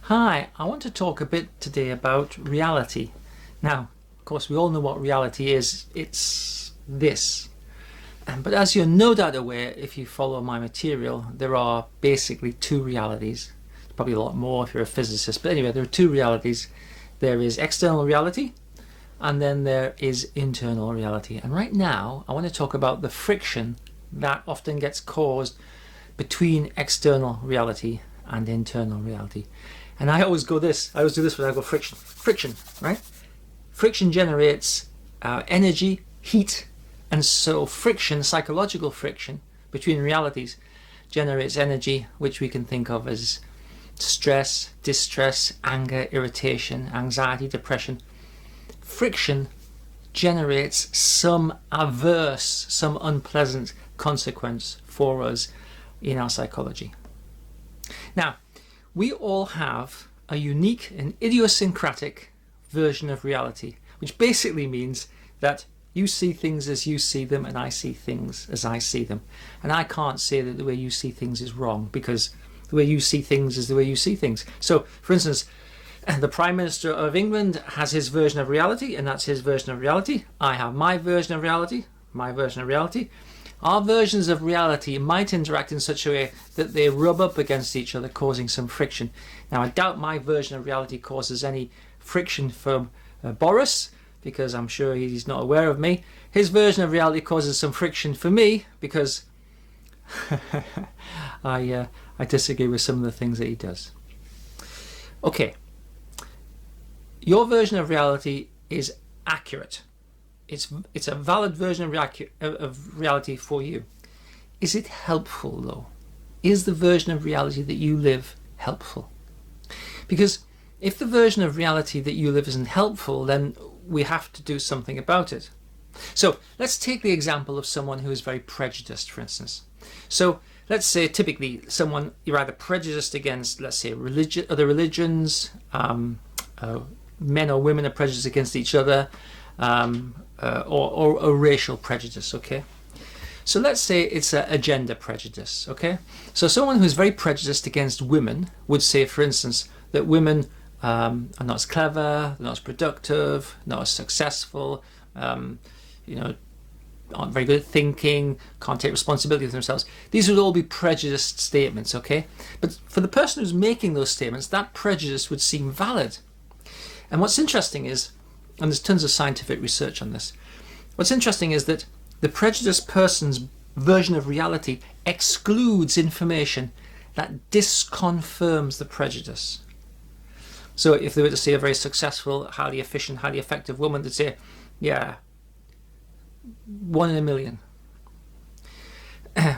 Hi, I want to talk a bit today about reality. Now, of course, we all know what reality is. It's this. But as you're no doubt aware, if you follow my material, there are basically two realities. Probably a lot more if you're a physicist. But anyway, there are two realities. There is external reality, and then there is internal reality. And right now, I want to talk about the friction that often gets caused between external reality and internal reality. And I always do this when I go friction, right? Friction generates energy, heat, and so friction, psychological friction between realities, generates energy, which we can think of as stress, distress, anger, irritation, anxiety, depression. Friction generates some adverse, some unpleasant consequence for us in our psychology. Now, we all have a unique and idiosyncratic version of reality, which basically means that you see things as you see them and I see things as I see them. And I can't say that the way you see things is wrong, because the way you see things is the way you see things. So, for instance, the Prime Minister of England has his version of reality, and that's his version of reality. I have my version of reality, my version of reality. Our versions of reality might interact in such a way that they rub up against each other, causing some friction. Now, I doubt my version of reality causes any friction for Boris, because I'm sure he's not aware of me. His version of reality causes some friction for me, because I disagree with some of the things that he does. Okay, your version of reality is accurate. It's a valid version of reality for you. Is it helpful though? Is the version of reality that you live helpful? Because if the version of reality that you live isn't helpful, then we have to do something about it. So let's take the example of someone who is very prejudiced, for instance. So let's say typically someone, you're either prejudiced against, let's say, other religions, men or women are prejudiced against each other, or racial prejudice, okay? So let's say it's a gender prejudice, okay? So someone who's very prejudiced against women would say, for instance, that women are not as clever, not as productive, not as successful, aren't very good at thinking, can't take responsibility for themselves. These would all be prejudiced statements, okay? But for the person who's making those statements, that prejudice would seem valid. And what's interesting is, and there's tons of scientific research on this, what's interesting is that the prejudiced person's version of reality excludes information that disconfirms the prejudice. So if they were to see a very successful, highly efficient, highly effective woman, they'd say, yeah, 1 in a million.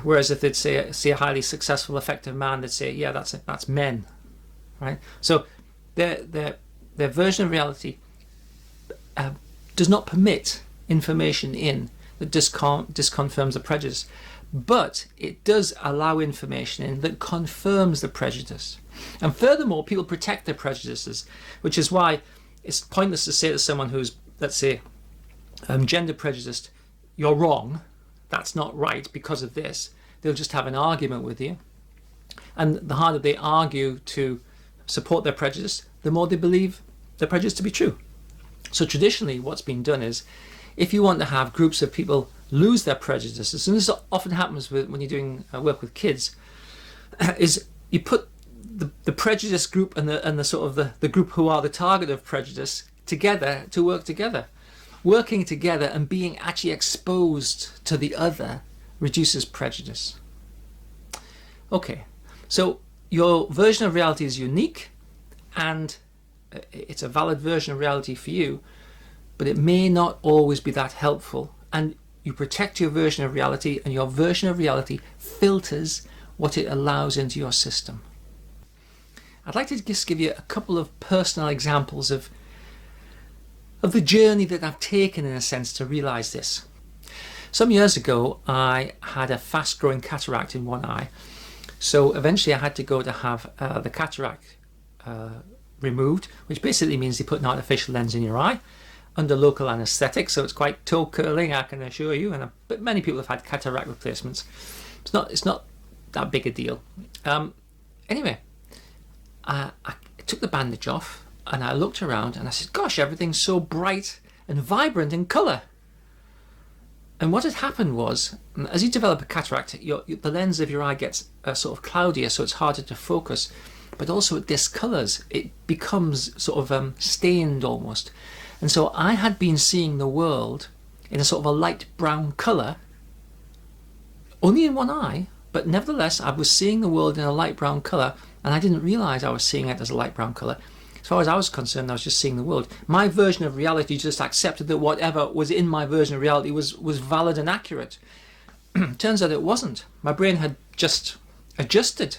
Whereas if they'd see a highly successful, effective man, they'd say, yeah, that's men, right? So their version of reality does not permit information in that disconfirms the prejudice, but it does allow information in that confirms the prejudice. And furthermore, people protect their prejudices, which is why it's pointless to say to someone who's, let's say, gender prejudiced, you're wrong, that's not right because of this. They'll just have an argument with you. And the harder they argue to support their prejudice, the more they believe their prejudice to be true. So traditionally what's been done is, if you want to have groups of people lose their prejudices, and this often happens when you're doing work with kids, is you put the prejudice group and the sort of the group who are the target of prejudice together to work together. Working together and being actually exposed to the other reduces prejudice. Okay, so your version of reality is unique, and it's a valid version of reality for you, but it may not always be that helpful, and you protect your version of reality, and your version of reality filters what it allows into your system. I'd like to just give you a couple of personal examples of the journey that I've taken, in a sense, to realize this. Some years ago, I had a fast-growing cataract in one eye, so eventually I had to go to have the cataract removed, which basically means they put an artificial lens in your eye under local anaesthetic, so it's quite toe curling, I can assure you, but many people have had cataract replacements. It's not that big a deal. Anyway, it took took the bandage off and I looked around and I said, gosh, everything's so bright and vibrant in colour. And what had happened was, as you develop a cataract, the lens of your eye gets sort of cloudier, so it's harder to focus, but also it discolours. It becomes sort of stained almost. And so I had been seeing the world in a sort of a light brown colour, only in one eye, but nevertheless I was seeing the world in a light brown colour, and I didn't realise I was seeing it as a light brown colour. As far as I was concerned, I was just seeing the world. My version of reality just accepted that whatever was in my version of reality was valid and accurate. Turns out it wasn't. My brain had just adjusted.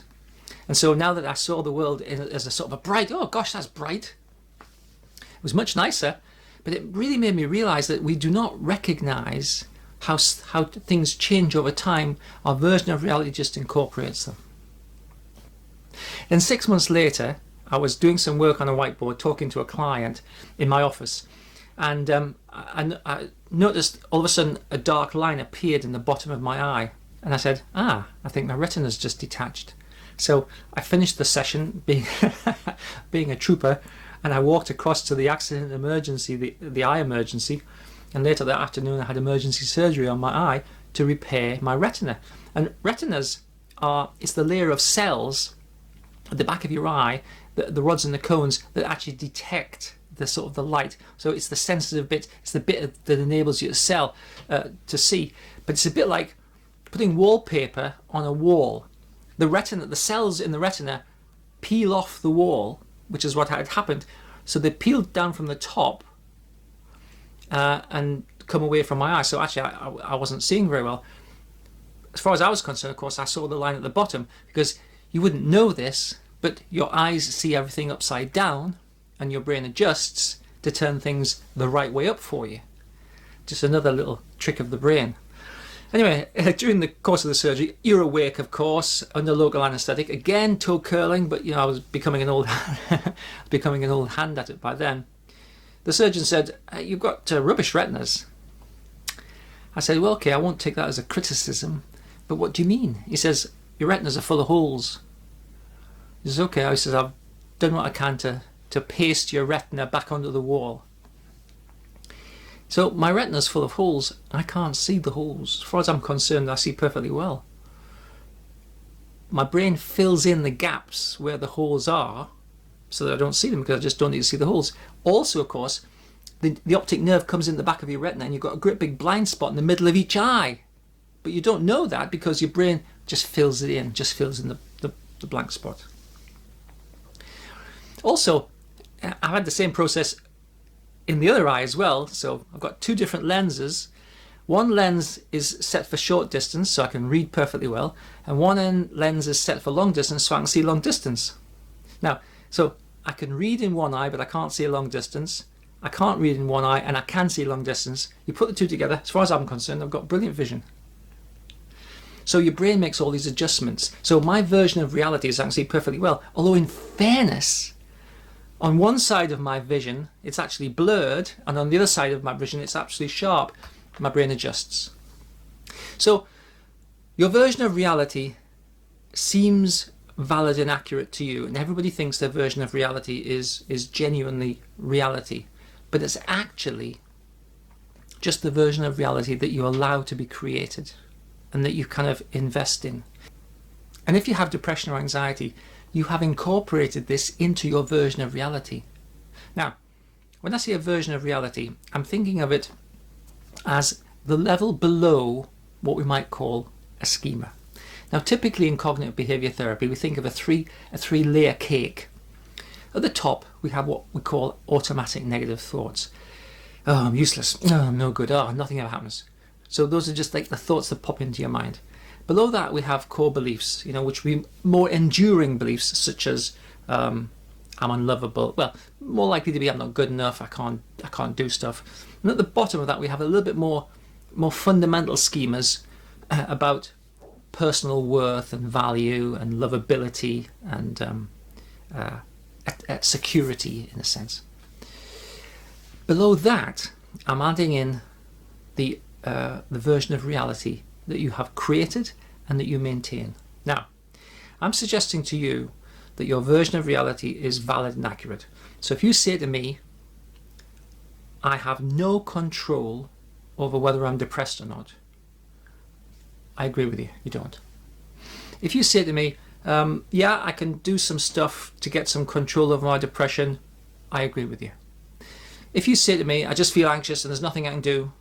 And so now that I saw the world as a sort of a bright, oh gosh, that's bright, it was much nicer. But it really made me realise that we do not recognise how things change over time. Our version of reality just incorporates them. Then 6 months later, I was doing some work on a whiteboard, talking to a client in my office, and I noticed all of a sudden a dark line appeared in the bottom of my eye, and I said, I think my retina's just detached. So I finished the session, being a trooper, and I walked across to the accident emergency, the eye emergency, and later that afternoon I had emergency surgery on my eye to repair my retina. And retinas it's the layer of cells at the back of your eye, the rods and the cones that actually detect the sort of the light. So it's the sensitive bit, it's the bit that enables you to see. But it's a bit like putting wallpaper on a wall. The cells in the retina peel off the wall, which is what had happened. So they peeled down from the top and come away from my eye. So actually I wasn't seeing very well. As far as I was concerned, of course, I saw the line at the bottom, because you wouldn't know this, but your eyes see everything upside down and your brain adjusts to turn things the right way up for you. Just another little trick of the brain. Anyway, during the course of the surgery, you're awake, of course, under local anaesthetic. Again, toe curling, but I was becoming an old hand at it by then. The surgeon said, "You've got rubbish retinas." I said, "Well, okay, I won't take that as a criticism, but what do you mean?" He says, "Your retinas are full of holes." He says, "Okay." I says, "I've done what I can to paste your retina back onto the wall." So my retina's full of holes. I can't see the holes. As far as I'm concerned, I see perfectly well. My brain fills in the gaps where the holes are so that I don't see them, because I just don't need to see the holes. Also, of course, the optic nerve comes in the back of your retina and you've got a great big blind spot in the middle of each eye. But you don't know that because your brain just fills it in, just fills in the blank spot. Also, I've had the same process in the other eye as well. So I've got two different lenses. One lens is set for short distance, so I can read perfectly well, and one lens is set for long distance, so I can see long distance. Now, so I can read in one eye, but I can't see a long distance. I can't read in one eye, and I can see long distance. You put the two together, as far as I'm concerned, I've got brilliant vision. So your brain makes all these adjustments. So my version of reality is I can see perfectly well, although in fairness, on one side of my vision, it's actually blurred, and on the other side of my vision, it's absolutely sharp. My brain adjusts. So your version of reality seems valid and accurate to you, and everybody thinks their version of reality is genuinely reality, but it's actually just the version of reality that you allow to be created and that you kind of invest in. And if you have depression or anxiety, you have incorporated this into your version of reality. Now, when I say a version of reality, I'm thinking of it as the level below what we might call a schema. Now, typically in cognitive behavior therapy, we think of a three-layer cake. At the top, we have what we call automatic negative thoughts. Oh, I'm useless. Oh, I'm no good. Oh, nothing ever happens. So those are just like the thoughts that pop into your mind. Below that, we have core beliefs, which would be more enduring beliefs, such as I'm unlovable. Well, more likely to be I'm not good enough. I can't do stuff. And at the bottom of that, we have a little bit more fundamental schemas about personal worth and value and lovability and security, in a sense. Below that, I'm adding in the version of reality that you have created and that you maintain. Now, I'm suggesting to you that your version of reality is valid and accurate. So if you say to me, I have no control over whether I'm depressed or not, I agree with you, you don't. If you say to me, yeah, I can do some stuff to get some control over my depression, I agree with you. If you say to me, I just feel anxious and there's nothing I can do,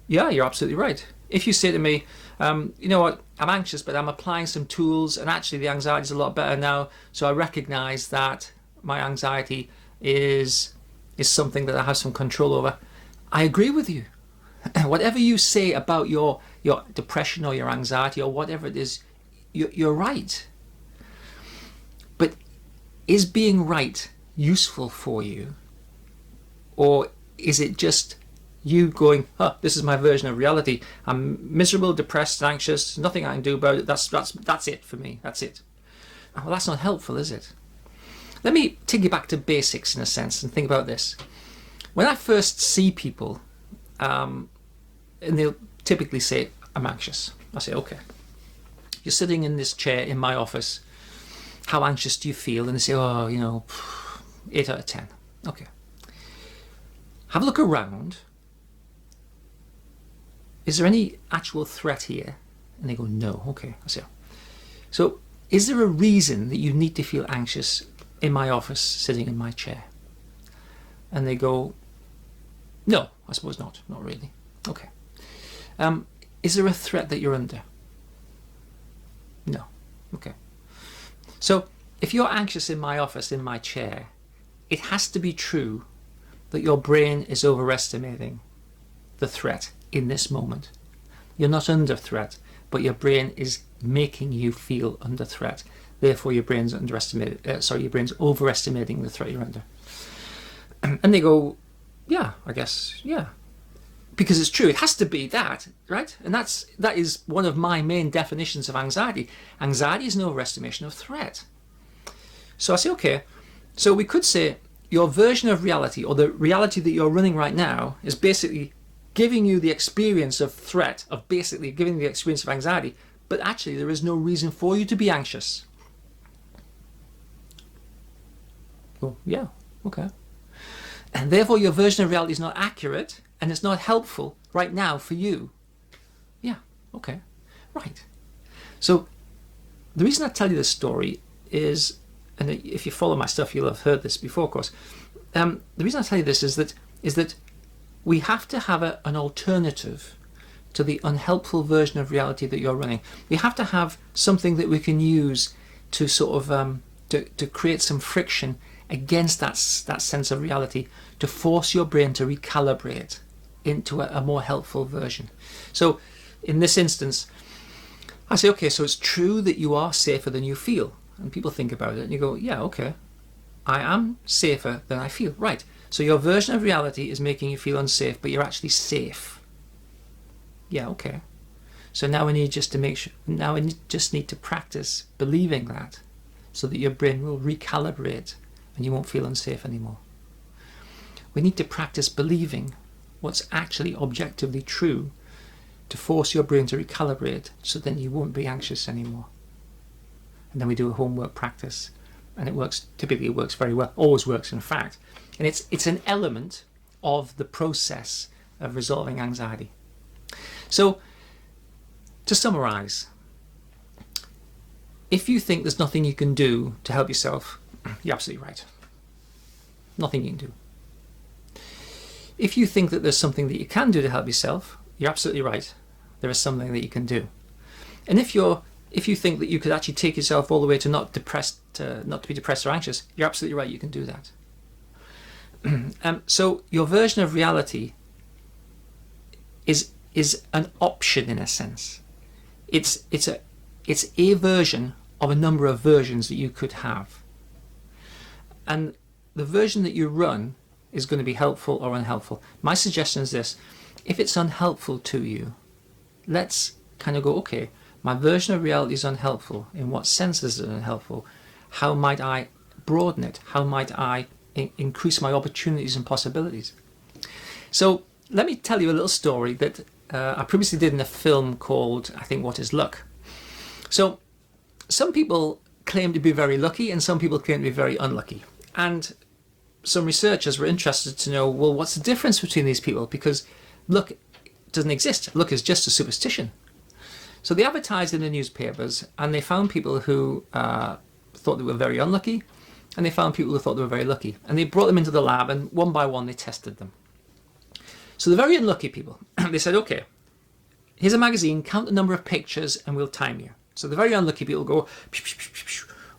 yeah, you're absolutely right. If you say to me, you know what, I'm anxious, but I'm applying some tools and actually the anxiety is a lot better now, so I recognize that my anxiety is something that I have some control over, I agree with you. Whatever you say about your depression or your anxiety or whatever it is, you're right. But is being right useful for you? Or is it just you going, this is my version of reality. I'm miserable, depressed, anxious, nothing I can do about it. That's it for me. That's it. Well, that's not helpful, is it? Let me take you back to basics in a sense and think about this. When I first see people, and they'll typically say, I'm anxious. I say, okay. You're sitting in this chair in my office. How anxious do you feel? And they say, 8 out of 10. Okay. Have a look around. Is there any actual threat here? And they go, no. Okay. I say, so is there a reason that you need to feel anxious in my office, sitting in my chair? And they go, no, I suppose not. Not really. Okay. Is there a threat that you're under? No. Okay. So if you're anxious in my office, in my chair, it has to be true that your brain is overestimating the threat in this moment. You're not under threat, but your brain is making you feel under threat. Therefore, your brain's your brain's overestimating the threat you're under. And they go, yeah, I guess, yeah. Because it's true, it has to be that, right? And that is one of my main definitions of anxiety. Anxiety is an overestimation of threat. So I say, okay, so we could say your version of reality, or the reality that you're running right now, is basically giving you the experience of threat, of basically giving you the experience of anxiety, but actually there is no reason for you to be anxious. Well, yeah, okay. And therefore your version of reality is not accurate, and it's not helpful right now for you. Yeah, okay, right. So the reason I tell you this story is, and if you follow my stuff, you'll have heard this before, of course. The reason I tell you this is that we have to have an alternative to the unhelpful version of reality that you're running. We have to have something that we can use to sort of to create some friction against that sense of reality, to force your brain to recalibrate into a more helpful version. So in this instance, I say, okay, so it's true that you are safer than you feel. And people think about it and you go, yeah, okay, I am safer than I feel. Right. So your version of reality is making you feel unsafe, but you're actually safe. Yeah, okay. So now we need just to make sure, now we just need to practice believing that, so that your brain will recalibrate and you won't feel unsafe anymore. We need to practice believing what's actually objectively true to force your brain to recalibrate, so then you won't be anxious anymore. And then we do a homework practice, and it works. Typically it works very well, always works in fact. And it's an element of the process of resolving anxiety. So to summarize, if you think there's nothing you can do to help yourself, you're absolutely right. Nothing you can do. If you think that there's something that you can do to help yourself, you're absolutely right. There is something that you can do. And if you think that you could actually take yourself all the way to not to be depressed or anxious, you're absolutely right. You can do that. So your version of reality is an option in a sense. It's a version of a number of versions that you could have. And the version that you run is going to be helpful or unhelpful. My suggestion is this: if it's unhelpful to you, let's kind of go, okay, my version of reality is unhelpful. In what sense is it unhelpful? How might I broaden it? How might I increase my opportunities and possibilities? So let me tell you a little story that I previously did in a film called, I think, What is Luck? So some people claim to be very lucky and some people claim to be very unlucky. And some researchers were interested to know, well, what's the difference between these people? Because luck doesn't exist. Luck is just a superstition. So they advertised in the newspapers, and they found people who thought they were very unlucky, and they found people who thought they were very lucky. And they brought them into the lab, and one by one they tested them. So the very unlucky people, they said, okay, here's a magazine, count the number of pictures, and we'll time you. So the very unlucky people go,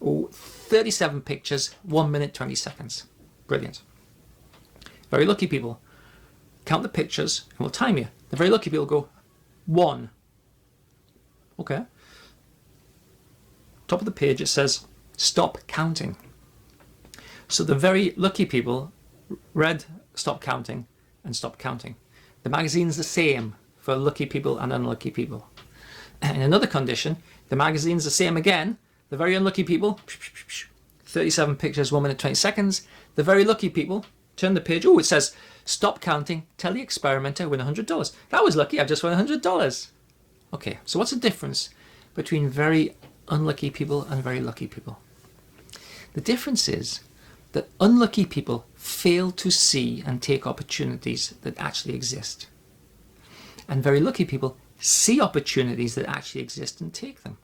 37 pictures, 1 minute, 20 seconds. Brilliant. Very lucky people, count the pictures, and we'll time you. The very lucky people go, 1. Okay. Top of the page it says, stop counting. So the very lucky people read stop counting and stop counting. The magazine's the same for lucky people and unlucky people. In another condition, the magazine's the same again. The very unlucky people, 37 pictures, 1 minute, 20 seconds. The very lucky people, turn the page. Oh, it says, stop counting, tell the experimenter, win $100. That was lucky, I've just won $100. Okay, so what's the difference between very unlucky people and very lucky people? The difference is that unlucky people fail to see and take opportunities that actually exist. And very lucky people see opportunities that actually exist and take them.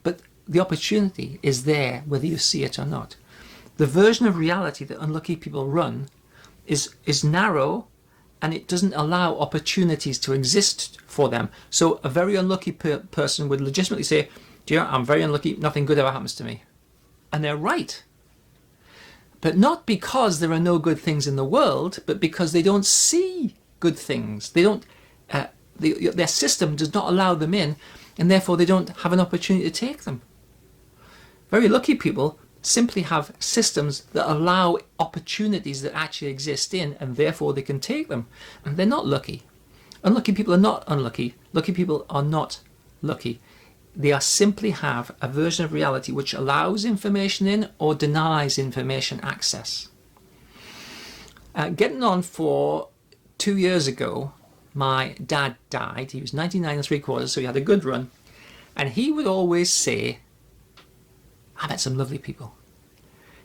But the opportunity is there whether you see it or not. The version of reality that unlucky people run is narrow, and it doesn't allow opportunities to exist for them. So a very unlucky person would legitimately say, dear, I'm very unlucky, nothing good ever happens to me. And they're right. But not because there are no good things in the world, but because they don't see good things. They don't. Their system does not allow them in, and therefore they don't have an opportunity to take them. Very lucky people simply have systems that allow opportunities that actually exist in, and therefore they can take them. And they're not lucky. Unlucky people are not unlucky. Lucky people are not lucky. They are simply have a version of reality which allows information in or denies information access. Getting on for 2 years ago, my dad died. He was 99 3/4, so he had a good run. And he would always say, I met some lovely people.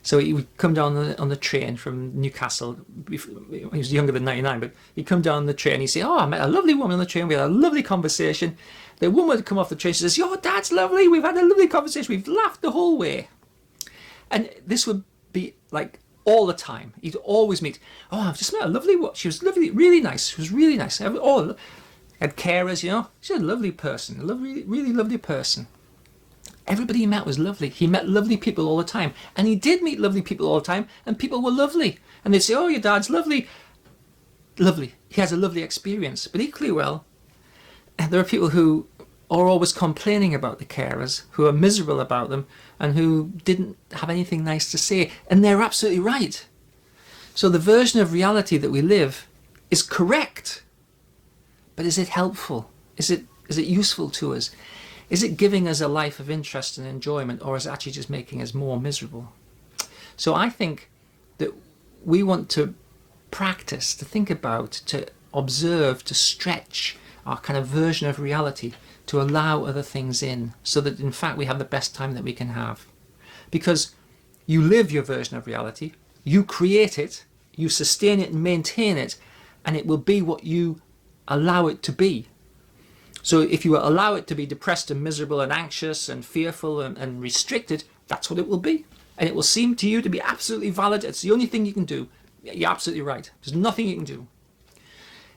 So he would come down on the train from Newcastle. He was younger than 99, but he'd come down on the train. He'd say, oh, I met a lovely woman on the train. We had a lovely conversation. The woman would come off the train. She says, your dad's lovely. We've had a lovely conversation. We've laughed the whole way. And this would be like all the time. He'd always meet, oh, I've just met a lovely woman. She was lovely, really nice. She was really nice. Oh, had carers, you know. She's a lovely person, a lovely, really lovely person. Everybody he met was lovely. He met lovely people all the time. And he did meet lovely people all the time, and people were lovely. And they'd say, oh, your dad's lovely. Lovely. He has a lovely experience. But equally well, there are people who are always complaining about the carers, who are miserable about them, and who didn't have anything nice to say. And they're absolutely right. So the version of reality that we live is correct. But is it helpful? Is it useful to us? Is it giving us a life of interest and enjoyment, or is it actually just making us more miserable? So I think that we want to practice, to think about, to observe, to stretch our kind of version of reality, to allow other things in, so that in fact we have the best time that we can have. Because you live your version of reality, you create it, you sustain it and maintain it, and it will be what you allow it to be. So if you allow it to be depressed and miserable and anxious and fearful and restricted, that's what it will be. And it will seem to you to be absolutely valid. It's the only thing you can do. You're absolutely right. There's nothing you can do.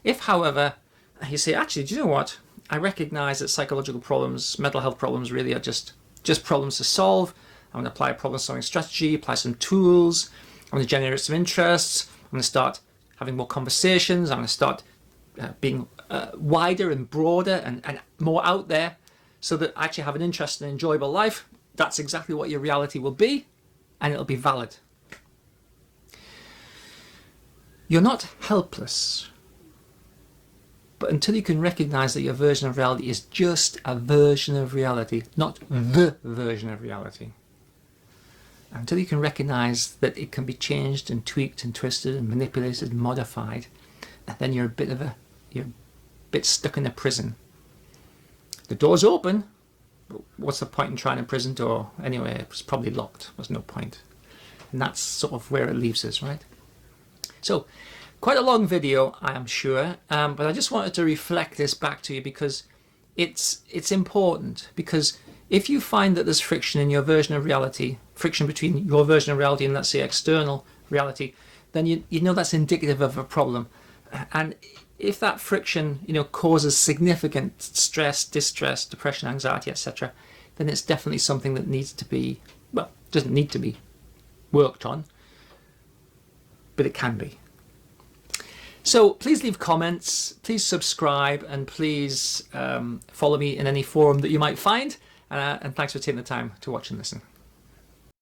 If, however, you say, actually, do you know what? I recognize that psychological problems, mental health problems really are just problems to solve. I'm going to apply a problem-solving strategy, apply some tools. I'm going to generate some interests. I'm going to start having more conversations. I'm going to start being wider and broader and more out there, so that I actually have an interesting and enjoyable life. That's exactly what your reality will be, and it'll be valid. You're not helpless, but until you can recognize that your version of reality is just a version of reality, not the version of reality, until you can recognize that it can be changed and tweaked and twisted and manipulated and modified, and then you're a bit stuck in a prison. The door's open, what's the point in trying a prison door anyway? It was probably locked. There's no point. And that's sort of where it leaves us, right? So, quite a long video, I am sure, but I just wanted to reflect this back to you because it's important. Because if you find that there's friction in your version of reality, friction between your version of reality and, let's say, external reality, then you know that's indicative of a problem. And if that friction, causes significant stress, distress, depression, anxiety, etc., then it's definitely something that needs to be, well, doesn't need to be worked on, but it can be. So please leave comments, please subscribe, and please follow me in any forum that you might find. And thanks for taking the time to watch and listen.